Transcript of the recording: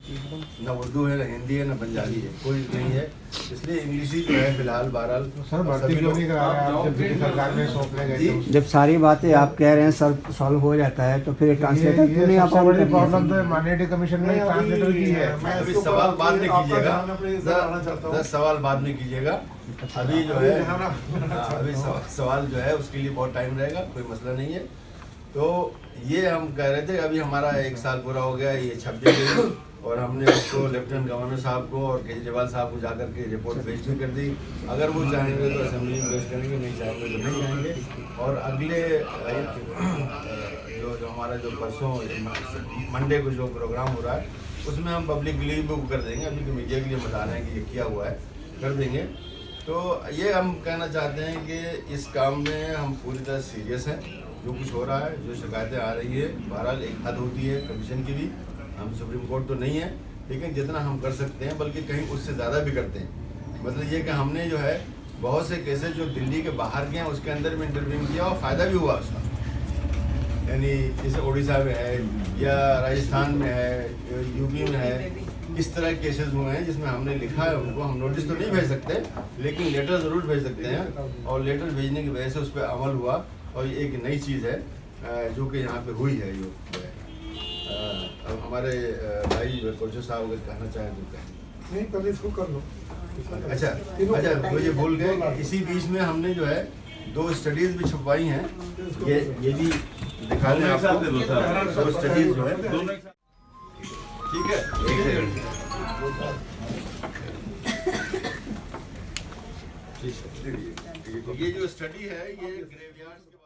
ना उर्दू है, ना हिंदी है, ना पंजाबी है, कोई नहीं है। इसलिए इंग्लिश ही जो है फिलहाल बहरहाल। सर भर्ती क्यों नहीं कराया आप जब दिल्ली सरकार में सौंपने गए थे? जब सारी बातें आप कह रहे हैं सर सॉल्व हो जाता है तो फिर ट्रांसलेटर क्यों नहीं आप? सबसे बड़ी प्रॉब्लम तो माइनॉरिटी कमीशन में ट्रांसलेटर की है। अभी सवाल बाद में कीजिएगा, 10 सवाल बाद में कीजिएगा। अभी जो है अभी सवाल जो है उसके लिए बहुत टाइम रहेगा, कोई मसला नहीं है। तो ये हम कह रहे थे, अभी हमारा 1 साल पूरा हो गया, ये 26 दिन, और हमने उसको लेफ्टिनेंट गवर्नर साहब को और केजरीवाल साहब को जाकर के रिपोर्ट पेश भी कर दी। अगर वो चाहेंगे तो असेंबली में पेश करेंगे, नहीं चाहेंगे तो नहीं जाएंगे। और अगले जो हमारा जो परसों मंडे को जो प्रोग्राम हो रहा है उसमें हम पब्लिकली भी कर देंगे। अभी तो मीडिया के लिए बता रहे हैं कि ये किया हुआ है, कर देंगे। तो ये हम कहना चाहते हैं कि इस काम में हम पूरी तरह सीरियस हैं। जो कुछ हो रहा है, जो शिकायतें आ रही है, बहरहाल एक हद होती है कमीशन की भी। हम सुप्रीम कोर्ट तो नहीं है, लेकिन जितना हम कर सकते हैं, बल्कि कहीं उससे ज़्यादा भी करते हैं। मतलब ये कि हमने जो है बहुत से केसेस जो दिल्ली के बाहर के हैं उसके अंदर भी इंटरव्यू किया और फ़ायदा भी हुआ उसका। यानी जैसे उड़ीसा में है या राजस्थान में है, यूपी में है, इस तरह के केसेस हुए हैं जिसमें हमने लिखा है उनको। हम नोटिस तो नहीं भेज सकते, लेकिन लेटर ज़रूर भेज सकते हैं, और लेटर भेजने की वजह से उस पर अमल हुआ। और ये एक नई चीज़ है जो कि यहाँ पे हुई है। जो अब हमारे भाई कोचर साहब अगर कहना चाहें तो कहें। नहीं, पहले इसको कर लो। अच्छा, मुझे भूल गए, इसी बीच में हमने जो है 2 स्टडीज़ भी छपवाई हैं। ये भी दिखा दें आपको, 2 स्टडीज़ जो है, ठीक है। ये जो स्टडी है ये ग्रेवयार्ड्स